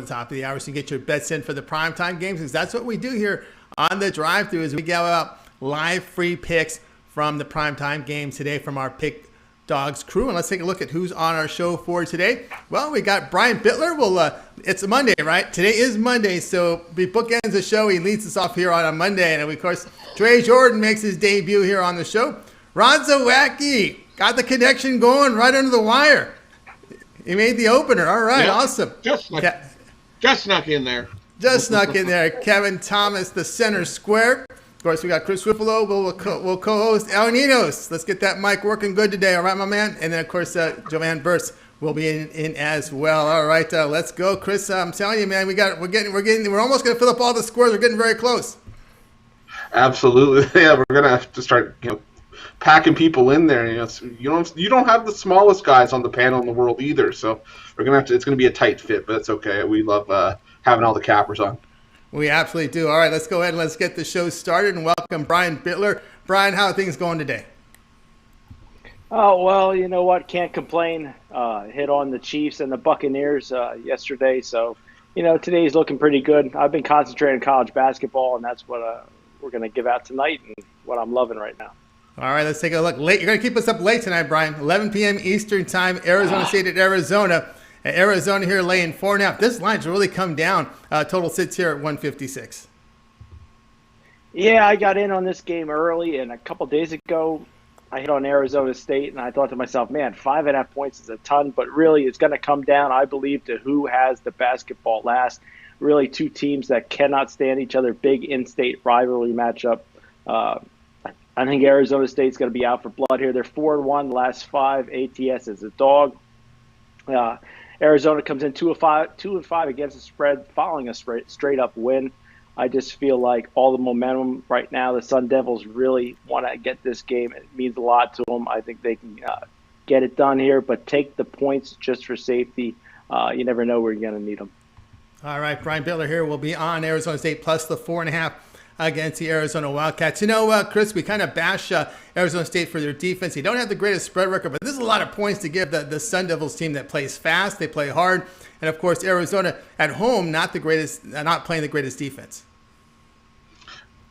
the top of the hour so you get your bets in for the primetime games, because that's what we do here on the drive-thru, is we give out live free picks from the primetime games today from our Pick Dogs crew. And let's take a look at who's on our show for today. Well, we got Brian Bitler. Well, it's a Monday, right? Today is Monday, so we bookends the show. He leads us off here on a Monday. And, of course, Trey Jordan makes his debut here on the show. Ron Zawacki got the connection going right under the wire. He made the opener. All right, awesome. Just snuck in there. Just snuck in there. Kevin Thomas, the center square. Of course, we got Chris Ruffolo. We'll co-host Ninos. Let's get that mic working good today. All right, my man. And then, of course, Jovan Burts will be in as well. All right, let's go, Chris. I'm telling you, man, we're almost gonna fill up all the squares. We're getting very close. Absolutely, yeah. We're gonna have to start, packing people in there. You don't have the smallest guys on the panel in the world either. So we're gonna have to. It's gonna be a tight fit, but it's okay. We love having all the cappers on. We absolutely do. All right, let's go ahead and let's get the show started and welcome Brian Bitler. Brian, how are things going today? Oh, well, you know what? Can't complain. Hit on the Chiefs and the Buccaneers yesterday. So, today's looking pretty good. I've been concentrating on college basketball, and that's what we're going to give out tonight and what I'm loving right now. All right, let's take a look. You're going to keep us up late tonight, Brian. 11 p.m. Eastern time, Arizona State at Arizona. Arizona here laying 4.5. This line's really come down. Total sits here at 156. Yeah, I got in on this game early, and a couple days ago, I hit on Arizona State, and I thought to myself, man, 5.5 points is a ton, but really it's going to come down, I believe, to who has the basketball last. Really two teams that cannot stand each other, big in-state rivalry matchup. I think Arizona State's going to be out for blood here. They're 4-1 the last 5. ATS is a dog. Arizona comes in 2-5 against the spread, following a straight up win. I just feel like all the momentum right now, the Sun Devils really want to get this game. It means a lot to them. I think they can get it done here, but take the points just for safety. You never know where you're going to need them. All right, Brian Bitler here will be on Arizona State plus the 4.5 against the Arizona Wildcats. Chris, we kind of bash Arizona State for their defense. They don't have the greatest spread record, but this is a lot of points to give the Sun Devils team that plays fast, they play hard, and of course Arizona at home not playing the greatest defense.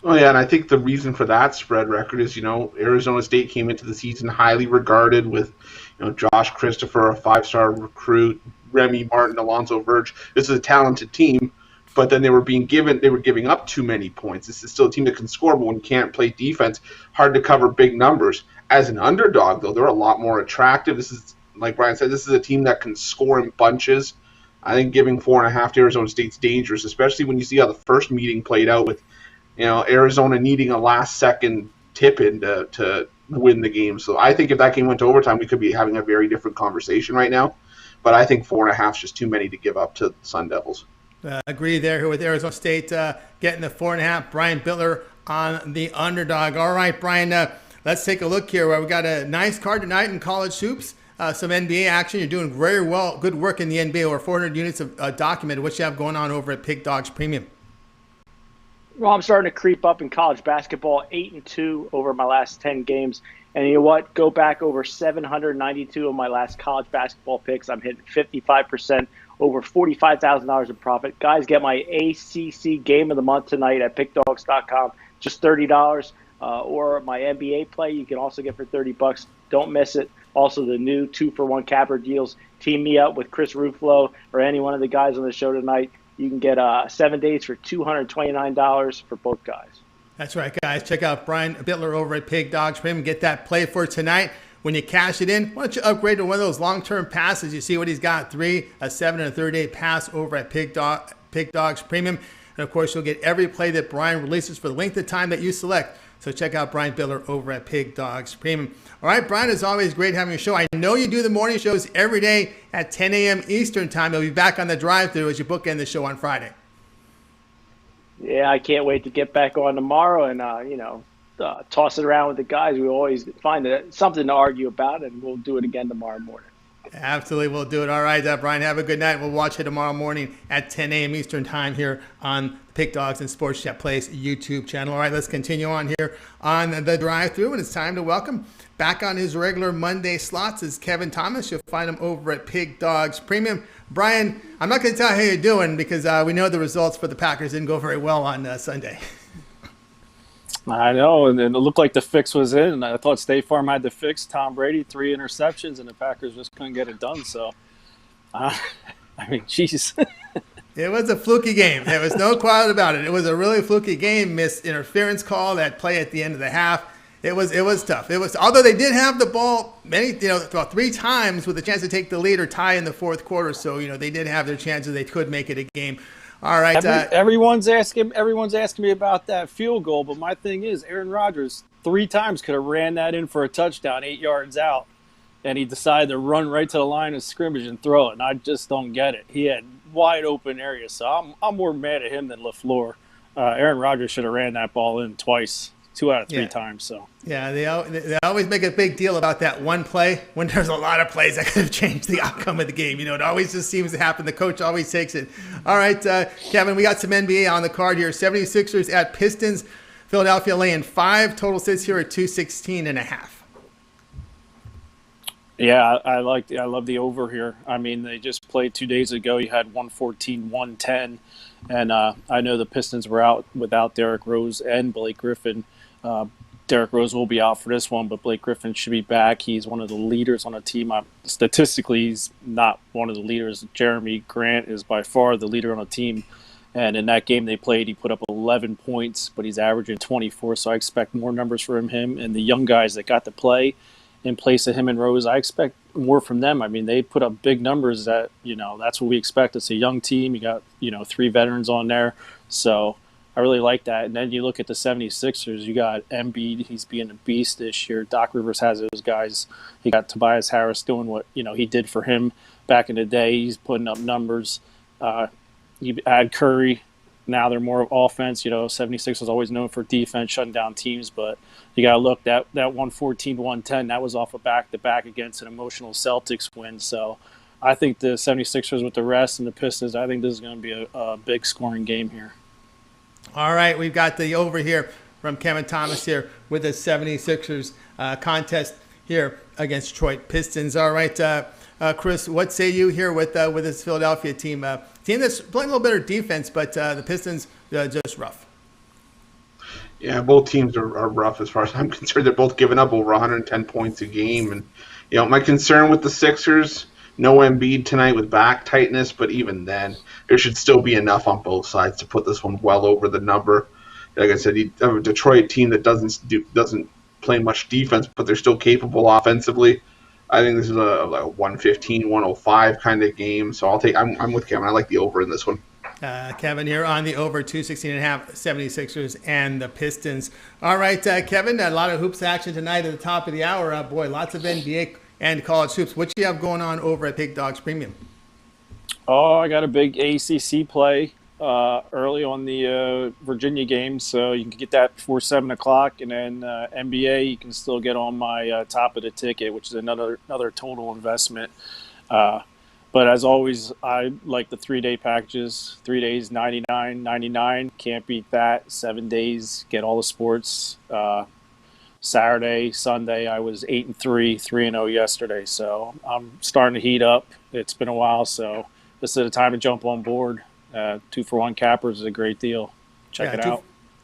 Oh yeah, and I think the reason for that spread record is Arizona State came into the season highly regarded with Josh Christopher, a 5-star recruit, Remy Martin, Alonzo Verge. This is a talented team. But then they were giving up too many points. This is still a team that can score, but when you can't play defense, hard to cover big numbers. As an underdog, though, they're a lot more attractive. This is, like Brian said, this is a team that can score in bunches. I think giving 4.5 to Arizona State's dangerous, especially when you see how the first meeting played out with, Arizona needing a last-second tip-in to win the game. So I think if that game went to overtime, we could be having a very different conversation right now. But I think 4.5 is just too many to give up to the Sun Devils. Agree there here with Arizona State getting the 4.5. Brian Bitler on the underdog. All right, Brian, let's take a look here. We got a nice card tonight in college hoops. Some NBA action. You're doing very well. Good work in the NBA. Over 400 units of documented. What you have going on over at Pick Dogs Premium? Well, I'm starting to creep up in college basketball. 8-2 over my last 10 games. And you know what? Go back over 792 of my last college basketball picks. I'm hitting 55%. Over $45,000 in profit. Guys, get my ACC Game of the Month tonight at pickdogs.com. Just $30. Or my NBA play you can also get for $30. Don't miss it. Also, the new 2-for-1 capper deals. Team me up with Chris Ruffolo or any one of the guys on the show tonight. You can get 7 days for $229 for both guys. That's right, guys. Check out Brian Bitler over at Pig Dogs Premium. Get that play for tonight. When you cash it in, why don't you upgrade to one of those long-term passes? You see what he's got, 3, a 7, and a 30-day pass over at Pig Dogs Premium. And, of course, you'll get every play that Brian releases for the length of time that you select. So check out Brian Bitler over at Pig Dogs Premium. All right, Brian, it's always great having your show. I know you do the morning shows every day at 10 a.m. Eastern time. You'll be back on the drive-thru as you bookend the show on Friday. Yeah, I can't wait to get back on tomorrow and, toss it around with the guys. We always find something to argue about, and we'll do it again tomorrow morning. Absolutely, we'll do it. All right, Brian, have a good night. We'll watch you tomorrow morning at 10 a.m. Eastern Time here on Pick Dogs and Sports Chat Place YouTube channel. All right, let's continue on here on the drive-thru, and it's time to welcome back on his regular Monday slots is Kevin Thomas. You'll find him over at Pig Dogs Premium. Brian, I'm not going to tell how you're doing because we know the results for the Packers didn't go very well on Sunday. I know, and it looked like the fix was in. And I thought State Farm had the fix. Tom Brady, 3 interceptions, and the Packers just couldn't get it done. So, I mean, jeez. It was a fluky game. There was no doubt about it. It was a really fluky game. Missed interference call, that play at the end of the half. It was tough. It was, although they did have the ball about 3 times with a chance to take the lead or tie in the fourth quarter. So they did have their chances. They could make it a game. All right. Everyone's asking me about that field goal, but my thing is, Aaron Rodgers 3 times could have ran that in for a touchdown 8 yards out, and he decided to run right to the line of scrimmage and throw it. And I just don't get it. He had wide open areas, so I'm more mad at him than LaFleur. Aaron Rodgers should have ran that ball in twice. 2 out of 3 times. So yeah, they always make a big deal about that one play when there's a lot of plays that could have changed the outcome of the game. It always just seems to happen. The coach always takes it. All right, Kevin, we got some NBA on the card here. 76ers at Pistons. Philadelphia laying 5. Total sits here at 216.5. Yeah, I love the over here. I mean, they just played 2 days ago. You had 114, 110. And I know the Pistons were out without Derrick Rose and Blake Griffin. Derrick Rose will be out for this one, but Blake Griffin should be back. He's one of the leaders on the team. Statistically, he's not one of the leaders. Jeremy Grant is by far the leader on the team. And in that game they played, he put up 11 points, but he's averaging 24. So I expect more numbers from him. And the young guys that got to play in place of him and Rose, I expect more from them. I mean, they put up big numbers that's what we expect. It's a young team. You got, 3 veterans on there. So I really like that. And then you look at the 76ers, you got Embiid. He's being a beast this year. Doc Rivers has those guys. He got Tobias Harris doing what, he did for him back in the day. He's putting up numbers. You add Curry. Now they're more of offense. 76ers always known for defense, shutting down teams, but you got to look, that 114-110, that was off a back-to-back against an emotional Celtics win. So I think the 76ers with the rest and the Pistons, I think this is going to be a big scoring game here. All right, we've got the over here from Kevin Thomas here with the 76ers contest here against Detroit Pistons. All right, Chris, what say you here with this Philadelphia team? Team that's playing a little better defense, but the Pistons just rough. Yeah, both teams are rough as far as I'm concerned. They're both giving up over 110 points a game. And, my concern with the Sixers, no Embiid tonight with back tightness, but even then, there should still be enough on both sides to put this one well over the number. Like I said, a Detroit team that doesn't play much defense, but they're still capable offensively. I think this is a 115, 105 kind of game. So I'm with Kevin. I like the over in this one. Kevin here on the over 216.5 76ers and the Pistons. All right, Kevin, a lot of hoops action tonight at the top of the hour. Lots of NBA and college hoops. What do you have going on over at Big Dogs Premium? Oh, I got a big ACC play early on the Virginia game, so you can get that before 7 o'clock. And then NBA, you can still get on my top of the ticket, which is another total investment. But as always, I like the 3-day packages. 3 days, $99.99. Can't beat that. 7 days, get all the sports. Saturday, Sunday, I was 8-3, 3-0 yesterday. So I'm starting to heat up. It's been a while, so this is the time to jump on board. 2-for-1 cappers is a great deal. Check it out.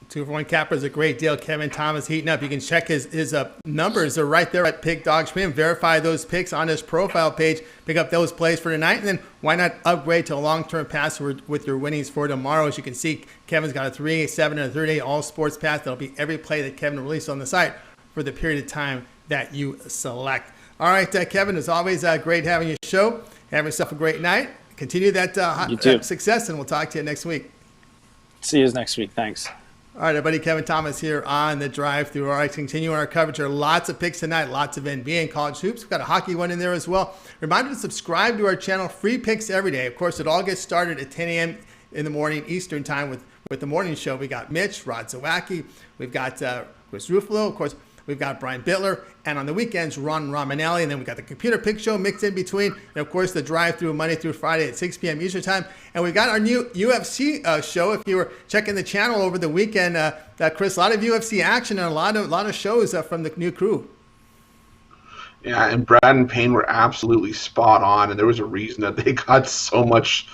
2-for-1 capper is a great deal. Kevin Thomas heating up. You can check his numbers. They're right there at Pick Dogs Premium. Verify those picks on his profile page. Pick up those plays for tonight. And then why not upgrade to a long-term pass with your winnings for tomorrow? As you can see, Kevin's got a 3, 7, and a 3-day all-sports pass. That'll be every play that Kevin released on the site for the period of time that you select. All right, Kevin, as always, great having your show. Have yourself a great night. Continue that success, and we'll talk to you next week. See you next week. Thanks. All right, everybody, Kevin Thomas here on the drive-thru. All right, continuing our coverage. There are lots of picks tonight, lots of NBA and college hoops. We've got a hockey one in there as well. Reminder to subscribe to our channel. Free picks every day. Of course, it all gets started at 10 a.m. in the morning Eastern time with the morning show. We got Mitch, Rod Zawacki. We've got Chris Ruffolo. Of course, we've got Brian Bitler, and on the weekends, Ron Romanelli, and then we've got the Computer Pick Show mixed in between, and of course, the drive-through Monday through Friday at 6 p.m. Eastern Time. And we've got our new UFC show. If you were checking the channel over the weekend, Chris, a lot of UFC action and a lot of shows from the new crew. Yeah, and Brad and Payne were absolutely spot on, and there was a reason that they got so much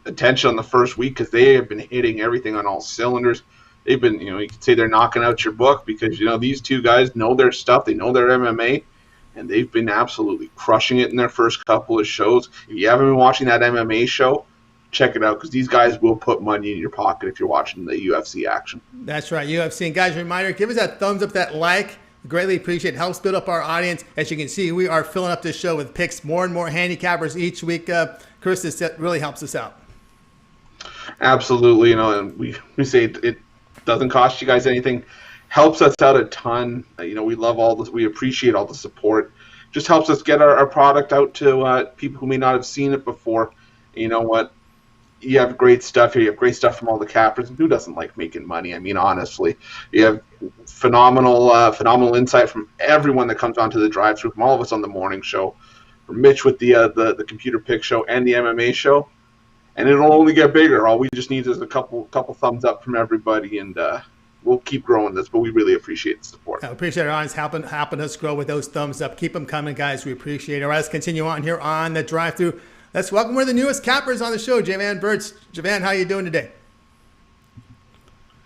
attention on the first week, because they have been hitting everything on all cylinders. They've been, you could say they're knocking out your book, because these two guys know their stuff, they know their MMA, and they've been absolutely crushing it in their first couple of shows. If you haven't been watching that MMA show, check it out, because these guys will put money in your pocket if you're watching the UFC action. That's right, UFC. And guys, reminder, give us that thumbs up, that like. Greatly appreciate it. Helps build up our audience. As you can see, we are filling up this show with picks, more and more handicappers each week. Chris, this really helps us out. Absolutely, and we say it doesn't cost you guys anything. Helps us out a ton. We love all this. We appreciate all the support. Just helps us get our product out to people who may not have seen it before. You know what? You have great stuff here. You have great stuff from all the cappers. Who doesn't like making money? I mean, honestly, you have phenomenal insight from everyone that comes onto the drive-thru, from all of us on the morning show, from Mitch with the Computer Pick Show and the MMA show, and it'll only get bigger. All we just need is a couple thumbs up from everybody, and we'll keep growing this. But we really appreciate the support. I appreciate our audience helping us grow with those thumbs up. Keep them coming, guys. We appreciate it. All right, let's continue on here on the drive-thru. Let's welcome one of the newest cappers on the show, Jovan Burts. Jovan, how you doing today?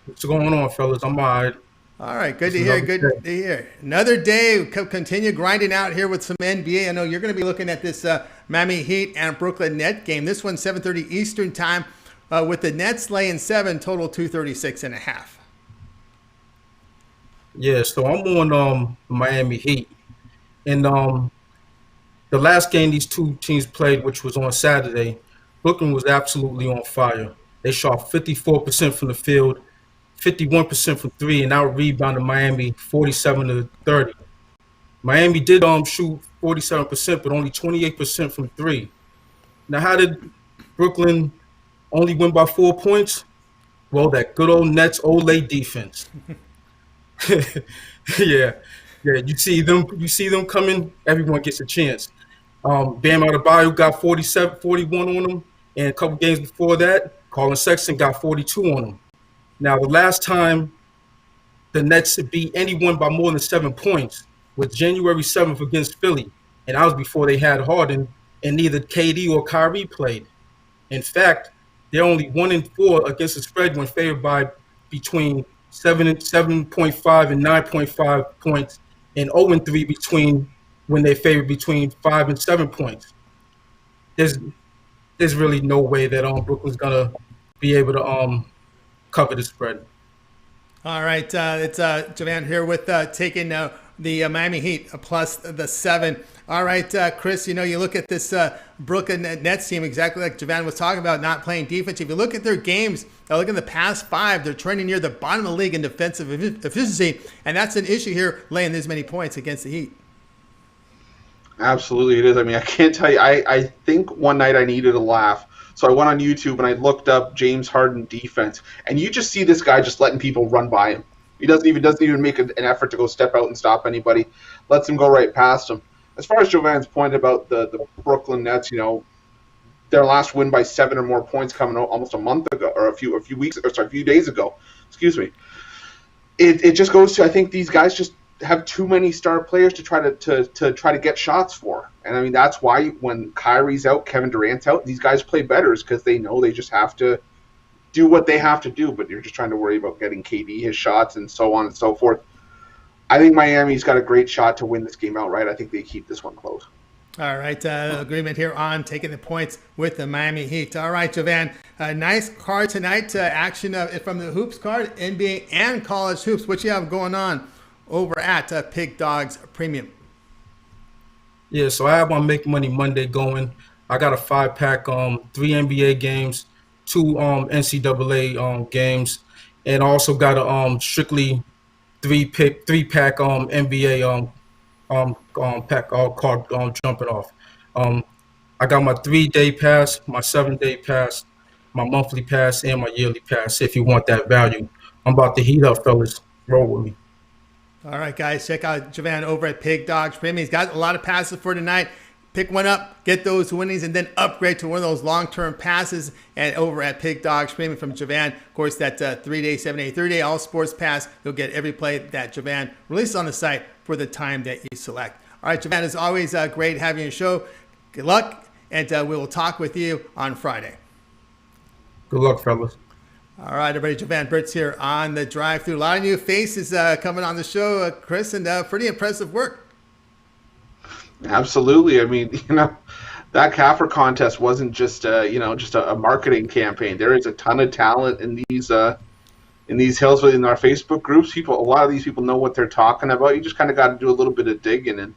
What's going on, fellas? I'm all right. All right, good to hear. Good to hear. Another day, continue grinding out here with some NBA. I know you're going to be looking at this Miami Heat and Brooklyn Net game. This one's 7:30 Eastern time, with the Nets laying 7, total 236.5. Yeah, so I'm on Miami Heat, and the last game these two teams played, which was on Saturday, Brooklyn was absolutely on fire. They shot 54% from the field, 51% from three, and out-rebounded Miami 47-30. Miami did shoot 47%, but only 28% from three. Now, how did Brooklyn only win by 4 points? Well, that good old Nets Olay defense. Yeah. You see them coming, everyone gets a chance. Bam Adebayo got 41 on them, and a couple games before that, Colin Sexton got 42 on them. Now, the last time the Nets beat anyone by more than 7 points was January 7th against Philly, and that was before they had Harden, and neither KD or Kyrie played. In fact, they're only 1-4 against the spread when favored by between 7.5 and 9.5 points, and 0-3 between when they favored between 5 and 7 points. There's really no way that Brooklyn's gonna be able to cover the spread. All right, it's Jovan here with taking the Miami Heat plus the 7. All right, Chris, you look at this Brooklyn Nets team, exactly like Jovan was talking about, not playing defense. If you look at their games, look at the past 5, they're trending near the bottom of the league in defensive efficiency, and that's an issue here, laying this many points against the Heat. Absolutely, it is. I mean, I can't tell you. I think one night I needed a laugh, so I went on YouTube and I looked up James Harden defense, and you just see this guy just letting people run by him. He doesn't even make an effort to go step out and stop anybody. Lets him go right past him. As far as Jovan's point about the Brooklyn Nets, their last win by 7 or more points coming almost a month ago, or a few days ago. Excuse me. It just goes to, I think these guys just have too many star players to try to get shots for. And I mean, that's why when Kyrie's out, Kevin Durant's out, these guys play better, is because they know they just have to do what they have to do, but you're just trying to worry about getting KD his shots and so on and so forth. I think Miami's got a great shot to win this game outright. I think they keep this one close. All right, agreement here on taking the points with the Miami Heat. All right, Jovan, nice card tonight. Action from the Hoops card, NBA and college hoops. What you have going on over at Pig Dogs Premium? Yeah, so I have my Make Money Monday going. I got a 5-pack, 3 NBA games, 2 NCAA games, and I also got a strictly 3-pack NBA pack card jumping off. I got my 3-day pass, my 7-day pass, my monthly pass, and my yearly pass. If you want that value, I'm about to heat up, fellas. Roll with me. All right, guys, check out Jovan over at Pig Dogs Premium. He's got a lot of passes for tonight. Pick one up, get those winnings, and then upgrade to one of those long-term passes. And over at Pig Dogs Premium from Jovan, of course, that 3-day, 7-day, 30-day all sports pass. You'll get every play that Jovan releases on the site for the time that you select. All right, Jovan, it's always great having you on the show. Good luck, and we will talk with you on Friday. Good luck, fellas. All right, everybody. Jovan Burts here on the drive-thru. A lot of new faces coming on the show, Chris, and pretty impressive work. Absolutely. I mean, that Capper contest wasn't just a marketing campaign. There is a ton of talent in these hills within our Facebook groups. A lot of these people know what they're talking about. You just kind of got to do a little bit of digging, and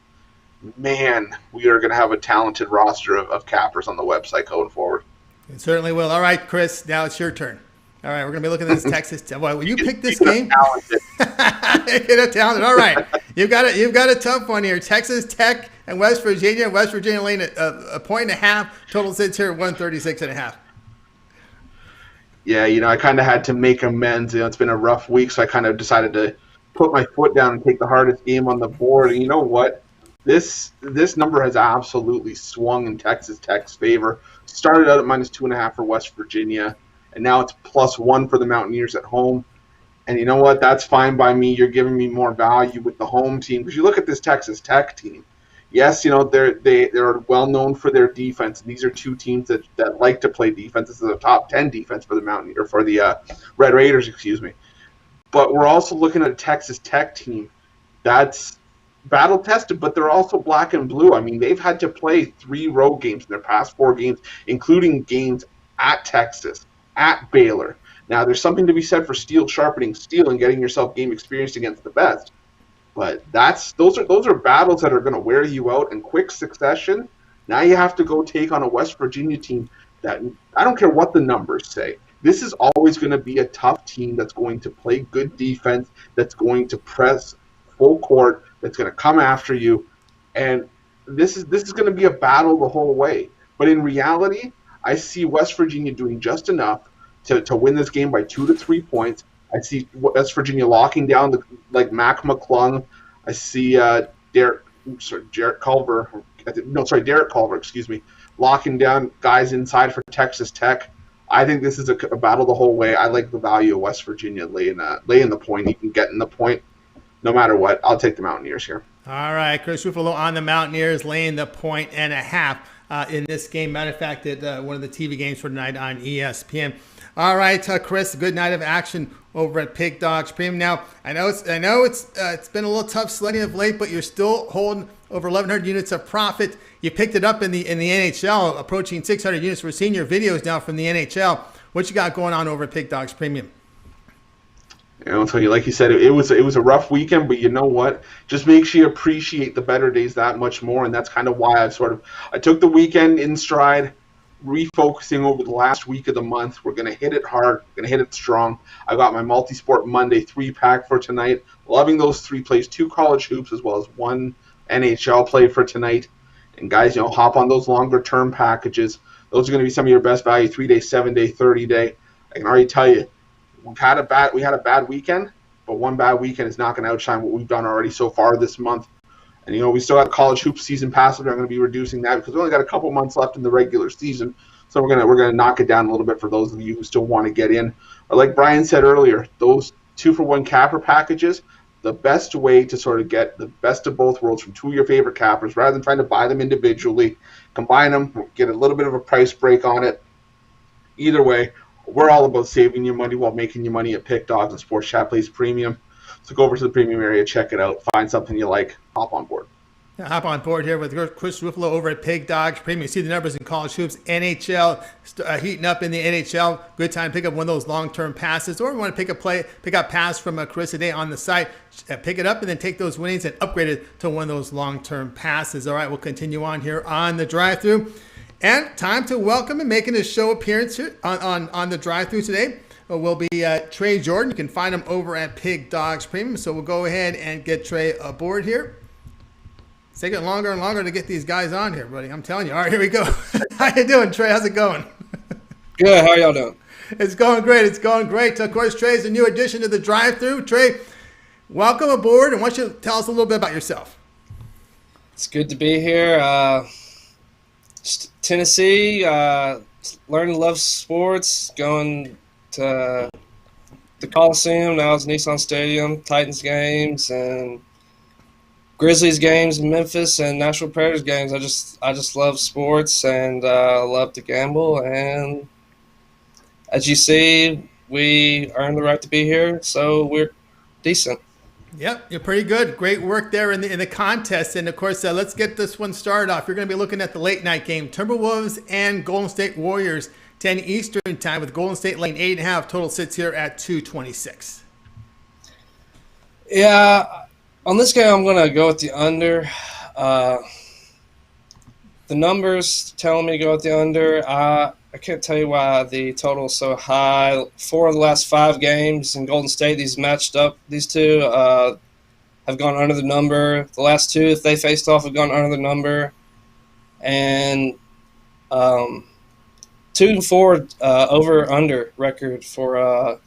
man, we are going to have a talented roster of cappers on the website going forward. It certainly will. All right, Chris, now it's your turn. All right, we're going to be looking at this Texas. Well, you picked this game. Talented. Talented. All right, you've got a tough one here. Texas Tech and West Virginia. West Virginia laying a point and a half. Total sits here at 136.5. Yeah, I kind of had to make amends. It's been a rough week, so I kind of decided to put my foot down and take the hardest game on the board. And you know what? This number has absolutely swung in Texas Tech's favor. Started out at -2.5 for West Virginia, and now it's +1 for the Mountaineers at home. And you know what? That's fine by me. You're giving me more value with the home team. Because you look at this Texas Tech team. Yes, they're well known for their defense. And these are two teams that like to play defense. This is a top 10 defense for the Red Raiders, excuse me. But we're also looking at a Texas Tech team that's battle tested, but they're also black and blue. I mean, they've had to play 3 road games in their past 4 games, including games at Texas, at Baylor. Now, there's something to be said for steel sharpening steel and getting yourself game experience against the best. But those are battles that are going to wear you out in quick succession. Now you have to go take on a West Virginia team that, I don't care what the numbers say, this is always going to be a tough team that's going to play good defense, that's going to press full court, that's going to come after you. And this is going to be a battle the whole way. But in reality, I see West Virginia doing just enough to win this game by 2 to 3 points. I see West Virginia locking down Mac McClung. I see Derek Culver, locking down guys inside for Texas Tech. I think this is a battle the whole way. I like the value of West Virginia laying the point. You can get in the point no matter what. I'll take the Mountaineers here. All right, Chris Ruffolo on the Mountaineers laying the 1.5 in this game. Matter of fact, at one of the TV games for tonight on ESPN. All right, Chris, good night of action over at Pig Dogs Premium. Now, I know it's been a little tough sledding of late, but you're still holding over 1,100 units of profit. You picked it up in the NHL, approaching 600 units. We're seeing your videos now from the NHL. What you got going on over at Pig Dogs Premium? I'll tell you, like you said, it was a rough weekend, but you know what? Just makes you appreciate the better days that much more, and that's kind of why I took the weekend in stride, refocusing over the last week of the month. We're going to hit it hard. We're going to hit it strong. I got my Multisport Monday 3-pack for tonight. Loving those 3 plays, 2 college hoops as well as 1 NHL play for tonight. And guys, hop on those longer-term packages. Those are going to be some of your best value, 3-day, 7-day, 30-day. I can already tell you, we had a bad weekend, but one bad weekend is not going to outshine what we've done already so far this month. And, we still got college hoops season passes. We're going to be reducing that because we only got a couple months left in the regular season. So we're going to knock it down a little bit for those of you who still want to get in. Or like Brian said earlier, those 2-for-1 capper packages, the best way to sort of get the best of both worlds from 2 of your favorite cappers, rather than trying to buy them individually, combine them, get a little bit of a price break on it. Either way, we're all about saving you money while making you money at Pick Dogs and Sports Chat Plays Premium. So go over to the premium area, check it out, find something you like, hop on board. Hop on board here with Chris Ruffolo over at Pig Dogs Premium. You see the numbers in college hoops, NHL, heating up in the NHL. Good time to pick up one of those long-term passes, or you want to pick up pass from Chris today on the site. Pick it up and then take those winnings and upgrade it to one of those long-term passes. All right, we'll continue on here on the drive-thru. And time to welcome and making his show appearance here on the drive-thru today will be Trey Jordan. You can find him over at Pig Dogs Premium. So we'll go ahead and get Trey aboard here. It's taking longer and longer to get these guys on here, buddy. I'm telling you. All right, here we go. How you doing, Trey? How's it going? Good. How y'all doing? It's going great. It's going great. Of course, Trey's a new addition to the drive-thru. Trey, Welcome aboard, and why don't you tell us a little bit about yourself? It's good to be here. Tennessee, learning to love sports, going to the Coliseum, now it's Nissan Stadium, Titans games, and Grizzlies games in Memphis, and Nashville Predators games. I just love sports, and love to gamble. And as you see, we earned the right to be here, so we're decent. Yep, you're pretty good. Great work there in the contest. And, of course, let's get this one started off. You're going to be looking at the late-night game. Timberwolves and Golden State Warriors, 10 Eastern time, with Golden State laying 8.5. Total sits here at 226. Yeah, on this game, I'm going to go with the under. The numbers telling me to go with the under. I can't tell you why the total is so high. 4 of the last 5 games in Golden State, these matched up. These two have gone under the number. The last 2, if they faced off, have gone under the number. And 2-4 over-under record for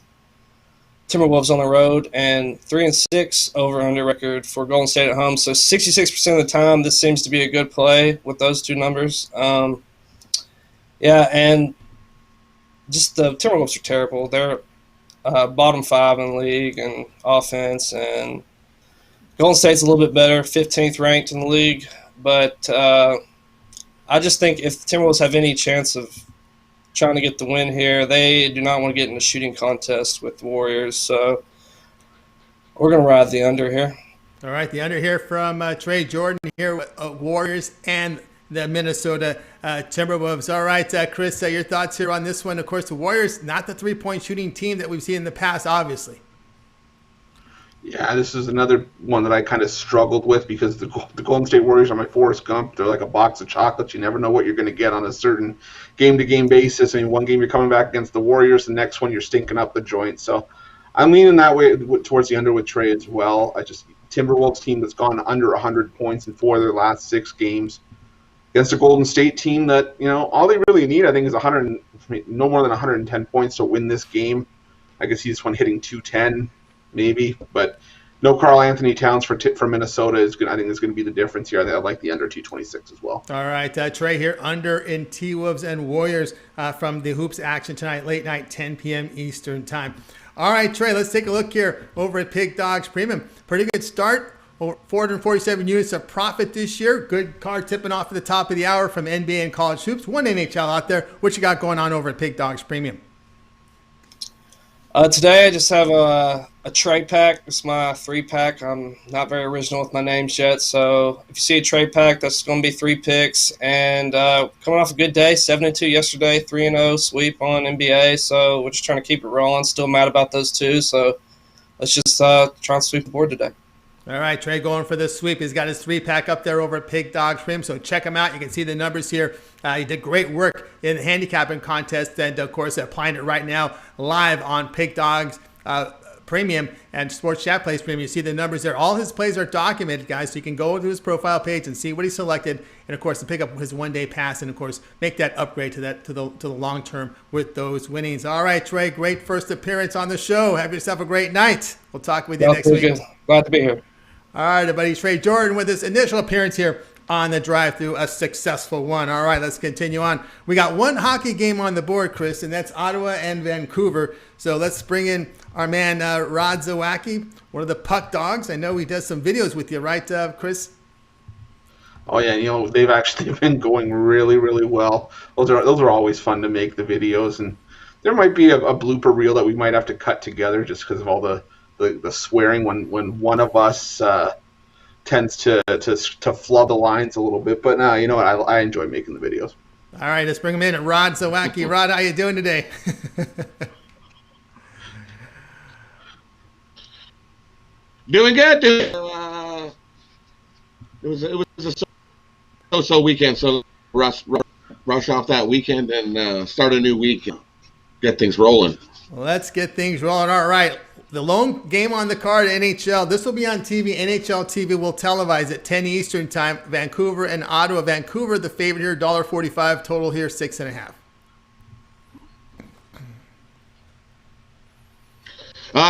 Timberwolves on the road, and 3-6 over-under record for Golden State at home. So 66% of the time, this seems to be a good play with those 2 numbers. Yeah, and just the Timberwolves are terrible. They're bottom 5 in the league in offense, and Golden State's a little bit better, 15th ranked in the league. But I just think if the Timberwolves have any chance of trying to get the win here, they do not want to get in a shooting contest with the Warriors. So we're going to ride the under here. All right, the under here from Trey Jordan here with Warriors and the Minnesota Timberwolves. All right, Chris, your thoughts here on this one. Of course, the Warriors, not the three-point shooting team that we've seen in the past, obviously. Yeah, this is another one that I kind of struggled with because the Golden State Warriors are my Forrest Gump. They're like a box of chocolates. You never know what you're going to get on a certain game-to-game basis. I mean, one game you're coming back against the Warriors, the next one you're stinking up the joint. So I'm leaning that way towards the under with Trey as well. Timberwolves team that's gone under 100 points in 4 of their last 6 games. Against a Golden State team that, all they really need, I think, is no more than 110 points to win this game. I could see this one hitting 210, maybe, but no Karl Anthony Towns for Minnesota I think is going to be the difference here. I like the under 226 as well. All right, Trey here, under in T-Wolves and Warriors from the Hoops action tonight, late night, 10 p.m. Eastern time. All right, Trey, let's take a look here over at Pig Dogs Premium. Pretty good start. Over 447 units of profit this year. Good card tipping off at the top of the hour from NBA and college hoops. One NHL out there. What you got going on over at Pig Dogs Premium? Today I just have a trade pack. It's my 3-pack. I'm not very original with my names yet. So if you see a trade pack, that's going to be 3 picks. And coming off a good day, 7-2 yesterday, 3-0 sweep on NBA. So we're just trying to keep it rolling. Still mad about those 2. So let's just try and sweep the board today. All right, Trey going for the sweep. He's got his 3-pack up there over at Pig Dogs Premium, so check him out. You can see the numbers here. He did great work in the handicapping contest, and, of course, applying it right now live on Pig Dogs Premium and Sports Chat Plays Premium. You see the numbers there. All his plays are documented, guys, so you can go to his profile page and see what he selected, and, of course, to pick up his one-day pass and, of course, make that upgrade to the long term with those winnings. All right, Trey, great first appearance on the show. Have yourself a great night. We'll talk with you next week. Good. Glad to be here. All right, everybody. Trey Jordan with his initial appearance here on the drive-through, a successful one. All right, let's continue on. We got one hockey game on the board, Chris, and that's Ottawa and Vancouver. So let's bring in our man Rod Zawacki, one of the Puck Dogs. I know he does some videos with you, right, Chris? Oh yeah, they've actually been going really, really well. Those are always fun to make, the videos, and there might be a blooper reel that we might have to cut together just because of all the swearing when one of us tends to flood the lines a little bit. But you know what? I enjoy making the videos. All right, let's bring him in. Rod Zawacki. Rod, how you doing today? Doing good. It was a so weekend, so rush off that weekend and start a new week and get things rolling. Let's get things rolling. All right. The lone game on the card, NHL. This will be on TV. NHL TV will televise at 10 Eastern time. Vancouver and Ottawa. Vancouver, the favorite here, $1.45. Total here, 6.5.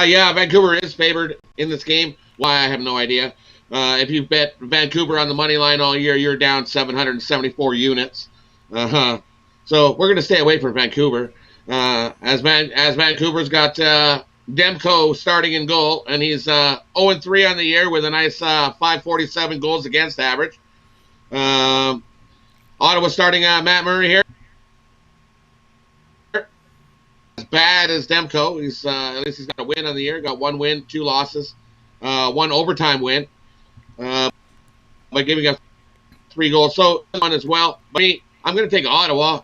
Yeah, Vancouver is favored in this game. Why, I have no idea. If you bet Vancouver on the money line all year, you're down 774 units. So we're going to stay away from Vancouver. As Vancouver's got Demko starting in goal, and he's 0-3 on the year with a nice 547 goals against average. Ottawa starting Matt Murray here. As bad as Demko, at least he's got a win on the year. Got 1 win, 2 losses, 1 overtime win by giving up 3 goals. So one as well. But I'm going to take Ottawa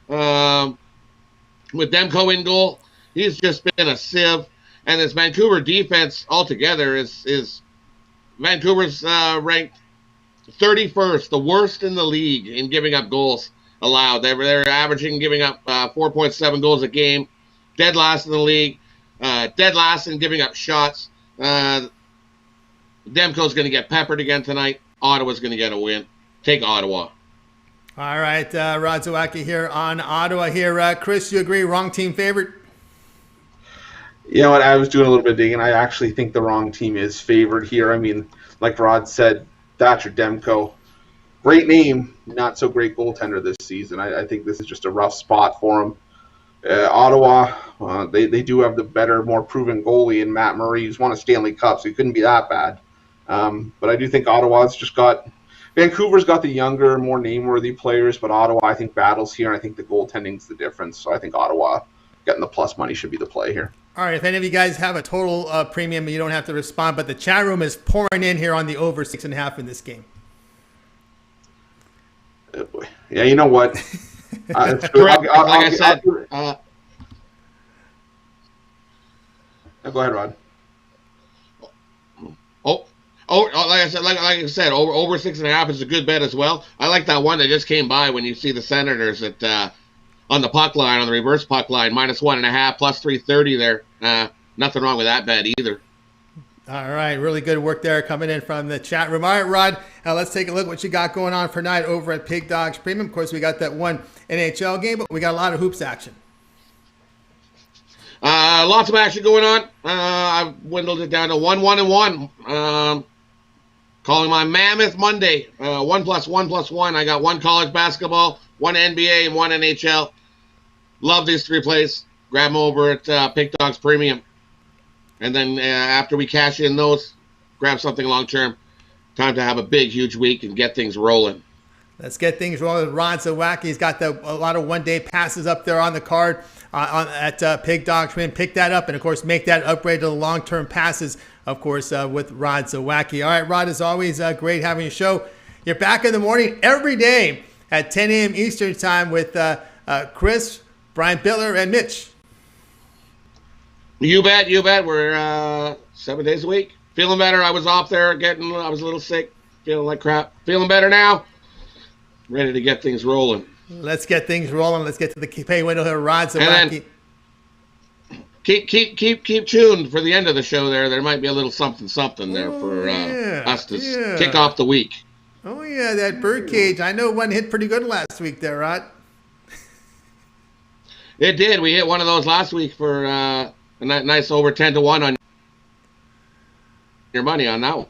with Demko in goal. He's just been a sieve, and this Vancouver defense altogether is Vancouver's ranked 31st, the worst in the league in giving up goals allowed. They're averaging giving up 4.7 goals a game. Dead last in the league. Dead last in giving up shots. Demko's going to get peppered again tonight. Ottawa's going to get a win. Take Ottawa. All right, Rod Zawacki here on Ottawa here. Chris, you agree? Wrong team favorite? You know what? I was doing a little bit of digging. I actually think the wrong team is favored here. I mean, like Rod said, Thatcher Demko, great name, not so great goaltender this season. I think this is just a rough spot for him. Ottawa, they do have the better, more proven goalie in Matt Murray. He's won a Stanley Cup, so he couldn't be that bad. But I do think Ottawa's just got – Vancouver's got the younger, more name-worthy players, but Ottawa, I think, battles here, and I think the goaltending's the difference. So I think Ottawa getting the plus money should be the play here. All right, if any of you guys have a total premium, you don't have to respond, but the chat room is pouring in here on the over 6.5 in this game. Oh boy. Yeah, you know what? Correct. Like I said. Go ahead, Rod. Like I said, over 6.5 is a good bet as well. I like that one that just came by when you see the Senators at on the puck line, on the reverse puck line, -1.5, plus 330 there. Nothing wrong with that bet either. All right, really good work there coming in from the chat room. All right, Rod, let's take a look at what you got going on for tonight over at Pig Dogs Premium. Of course, we got that one NHL game, but we got a lot of hoops action. Lots of action going on. I've dwindled it down to 1-1-1. Calling my Mammoth Monday. 1+1+1. I got 1 college basketball, 1 NBA, and 1 NHL. Love these 3 plays. Grab them over at Pig Dogs Premium. And then after we cash in those, grab something long term. Time to have a big, huge week and get things rolling. Let's get things rolling. Ron Zawacki, he's got a lot of one-day passes up there on the card at Pig Dogs Premium. Pick that up and, of course, make that upgrade to the long-term passes, of course, with Rod Zawacki. All right, Rod, as always, great having your show. You're back in the morning every day at 10 a.m. Eastern Time with Chris, Brian Bitler, and Mitch. You bet. We're 7 days a week. Feeling better. I was off there I was a little sick, feeling like crap. Feeling better now. Ready to get things rolling. Let's get things rolling. Let's get to the pay window here. Rod Zawacki. Keep tuned for the end of the show there. There might be a little something there for us to kick off the week. Oh, yeah, that birdcage. I know one hit pretty good last week there, Rod. It did. We hit one of those last week for a nice over 10-1 on your money on that one.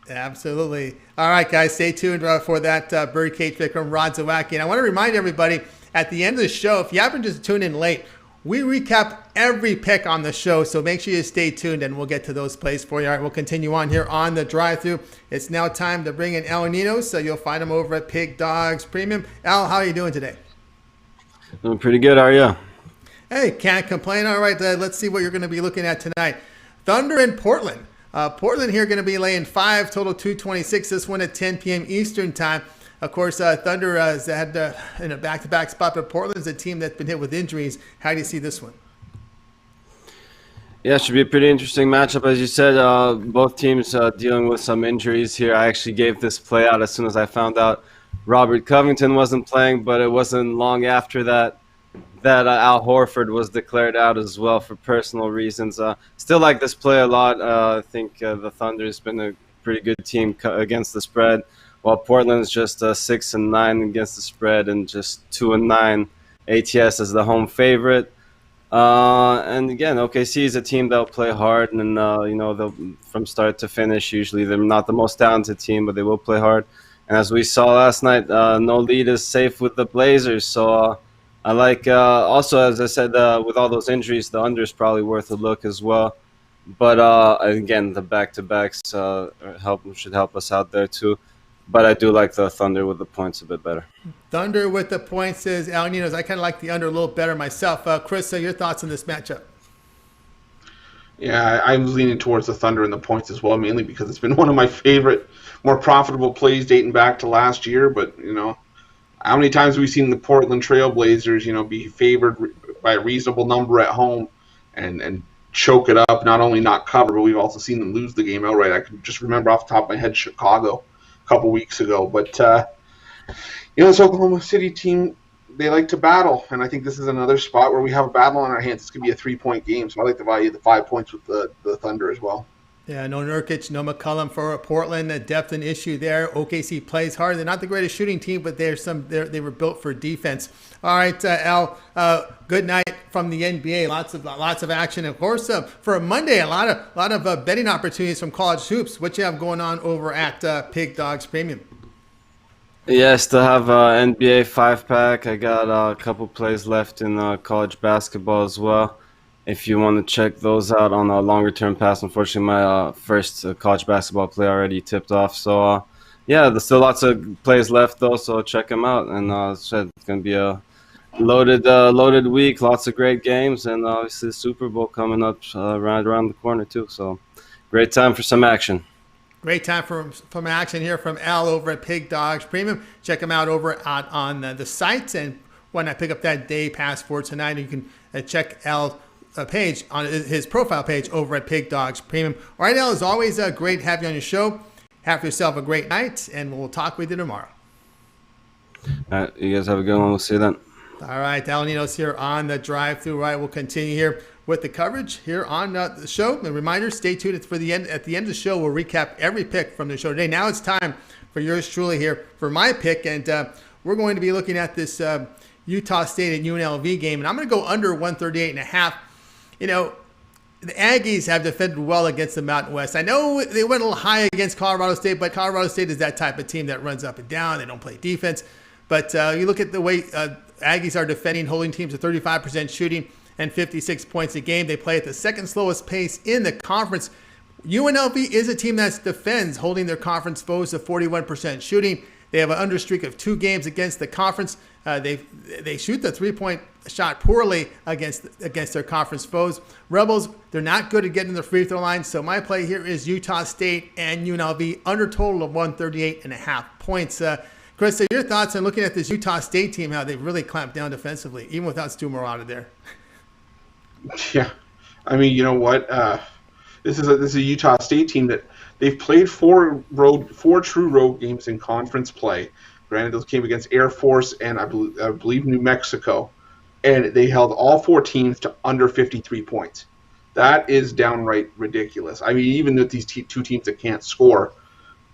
Absolutely. All right, guys, stay tuned for that birdcage pick from Rod Zawacki. And I want to remind everybody, at the end of the show, if you happen to tune in late, we recap every pick on the show, so make sure you stay tuned, and we'll get to those plays for you. All right, we'll continue on here on the drive-thru. It's now time to bring in El Ninos, so you'll find him over at Pig Dogs Premium. Al, how are you doing today? Doing pretty good. How are you? Hey, can't complain. All right, let's see what you're going to be looking at tonight. Thunder in Portland. Portland here going to be laying 5, total 226. This one at 10 p.m. Eastern Time. Of course, Thunder has had in a back-to-back spot, but Portland's a team that's been hit with injuries. How do you see this one? Yeah, it should be a pretty interesting matchup. As you said, both teams dealing with some injuries here. I actually gave this play out as soon as I found out Robert Covington wasn't playing, but it wasn't long after that Al Horford was declared out as well for personal reasons. Still like this play a lot. I think the Thunder's been a pretty good team against the spread, while Portland's just 6-9 against the spread and just 2-9 ATS as the home favorite. And again, OKC is a team that'll play hard, and they'll from start to finish. Usually, they're not the most talented team, but they will play hard. And as we saw last night, no lead is safe with the Blazers. So I like. Also, as I said, with all those injuries, the under is probably worth a look as well. But again, the back-to-backs should help us out there too. But I do like the Thunder with the points a bit better. Thunder with the points, says Al Ninos. I kind of like the under a little better myself. Chris, your thoughts on this matchup? Yeah, I was leaning towards the Thunder and the points as well, mainly because it's been one of my favorite, more profitable plays dating back to last year. But, how many times have we seen the Portland Trail Blazers, be favored by a reasonable number at home and choke it up, not only not cover, but we've also seen them lose the game outright. I can just remember off the top of my head Chicago a couple weeks ago. But, this Oklahoma City team, they like to battle, and I think this is another spot where we have a battle on our hands. It's going to be a 3-point game, so I like the value of the 5 points with the Thunder as well. Yeah, no Nurkic, no McCollum for Portland. Depth an issue there. OKC plays hard. They're not the greatest shooting team, but they were built for defense. All right, Al. Good night from the NBA. Lots of action, of course. For a Monday, a lot of betting opportunities from college hoops. What you have going on over at Pig Dogs Premium? Yeah, still have NBA 5-pack. I got a couple plays left in college basketball as well. If you want to check those out on a longer-term pass, unfortunately, my first college basketball play already tipped off. So, there's still lots of plays left, though, so check them out. And it's going to be a loaded week, lots of great games, and obviously the Super Bowl coming up right around the corner, too. So, great time for some action. Great time for action here from Al over at Pig Dogs Premium. Check him out over on the site. And when I pick up that day pass for tonight, you can check Al's page on his profile page over at Pig Dogs Premium. All right, Al, as always, great having you on your show. Have yourself a great night, and we'll talk with you tomorrow. All right, you guys have a good one. We'll see you then. All right, Al Ninos here on the drive-through. Right, we'll continue here with the coverage here on the show. A reminder, stay tuned for the end. At the end of the show, we'll recap every pick from the show today. Now it's time for yours truly here for my pick, and we're going to be looking at this Utah State and UNLV game, and I'm going to go under 138.5. The Aggies have defended well against the Mountain West. I know they went a little high against Colorado State, but Colorado State is that type of team that runs up and down. They don't play defense. But you look at the way Aggies are defending, holding teams to 35% shooting and 56 points a game. They play at the second slowest pace in the conference. UNLV is a team that defends, holding their conference foes to 41% shooting. They have an under streak of 2 games against the conference. They shoot the 3-point shot poorly against their conference foes. Rebels, they're not good at getting the free throw line. So my play here is Utah State and UNLV under total of 138.5 points. Chris, so your thoughts on looking at this Utah State team, how they've really clamped down defensively, even without Stu Morata there? Yeah, I mean, you know what? This is a Utah State team that they've played 4 true road games in conference play. Granted, those came against Air Force and I believe New Mexico, and they held all 4 teams to under 53 points. That is downright ridiculous. I mean, even with these 2 teams that can't score,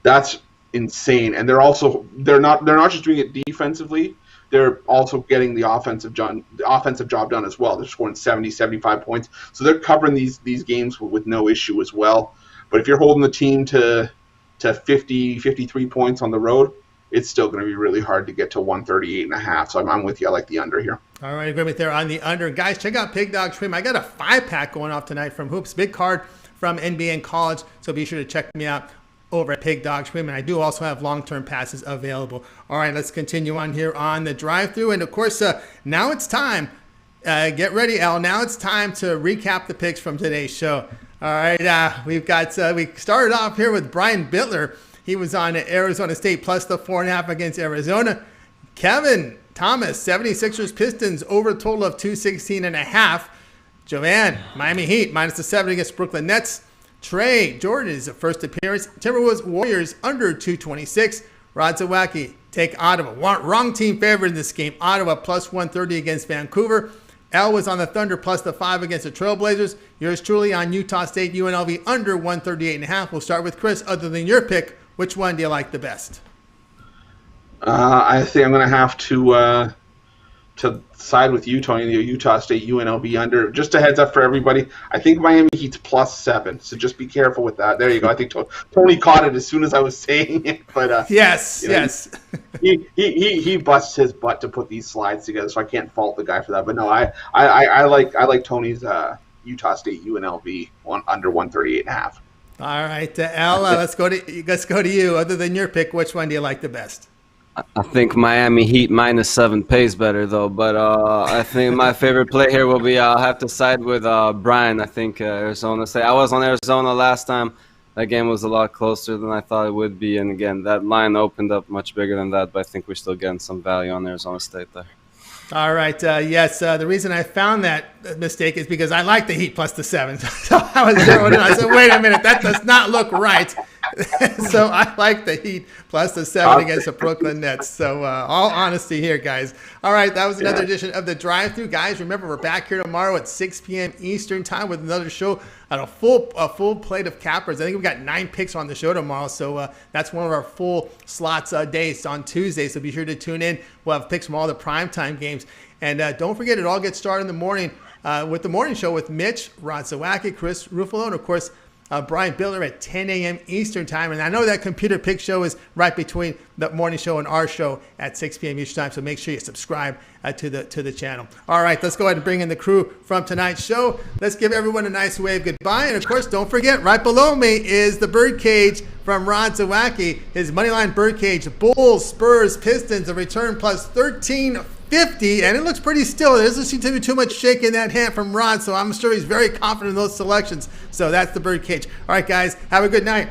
that's insane. And they're not just doing it defensively. They're also getting the offensive job done as well. They're scoring 70, 75 points. So they're covering these games with no issue as well. But if you're holding the team to 50, 53 points on the road, it's still going to be really hard to get to 138.5. So I'm with you. I like the under here. All right, agreement there on the under. Guys, check out Pig Dogs Premium. I got a 5-pack going off tonight from Hoops. Big card from NBA and college. So be sure to check me out over at Pig Dogs Premium. I do also have long-term passes available. All right, let's continue on here on the drive-through. And, of course, now it's time. Get ready, Al. Now it's time to recap the picks from today's show. All right, we started off here with Brian Bitler. He was on Arizona State plus the 4.5 against Arizona. Kevin Thomas, 76ers Pistons over a total of 216.5. Jovan, Miami Heat minus the 7 against Brooklyn Nets. Trey Jordan is the first appearance. Timberwolves Warriors under 226. Rod Zawacki take Ottawa. Wrong team favorite in this game. Ottawa plus 130 against Vancouver. Al was on the Thunder plus the 5 against the Trailblazers. Yours truly on Utah State UNLV under 138.5. We'll start with Chris. Other than your pick, which one do you like the best? I think I'm going to have to to side with you, Tony, the Utah State UNLV under. Just a heads up for everybody. I think Miami Heat's +7, so just be careful with that. There you go. I think Tony caught it as soon as I was saying it. But yes. He busts his butt to put these slides together, so I can't fault the guy for that. But no, I like Tony's Utah State UNLV under 138.5. All right, Al, let's go to you. Other than your pick, which one do you like the best? I think Miami Heat -7 pays better, though. But I think my favorite play here will be I'll have to side with Brian. I think Arizona State. I was on Arizona last time. That game was a lot closer than I thought it would be. And, again, that line opened up much bigger than that. But I think we're still getting some value on Arizona State there. All right. Yes, the reason I found that mistake is because I like the Heat +7. So I was zeroing in. I said, wait a minute, that does not look right. So I like the Heat +7 against the Brooklyn Nets. So all honesty here, guys. All right, that was another edition of the Drive-Thru. Guys, remember, we're back here tomorrow at 6 p.m. Eastern time with another show on a full plate of cappers. I think we've got 9 picks on the show tomorrow. So that's one of our full slots days on Tuesday. So be sure to tune in. We'll have picks from all the primetime games. And don't forget, it all gets started in the morning with the morning show with Mitch, Rod Zawacki, Chris Ruffolo, and, of course, Brian Bitler at 10 a.m. Eastern time. And I know that computer pick show is right between the morning show and our show at 6 p.m. Eastern time. So make sure you subscribe to the channel. All right, let's go ahead and bring in the crew from tonight's show. Let's give everyone a nice wave goodbye. And, of course, don't forget, right below me is the birdcage from Rod Zawacki. His moneyline birdcage, Bulls, Spurs, Pistons, a return +1350, and it looks pretty still. There doesn't seem to be too much shake in that hand from Rod, so I'm sure he's very confident in those selections. So that's the birdcage. All right, guys, have a good night.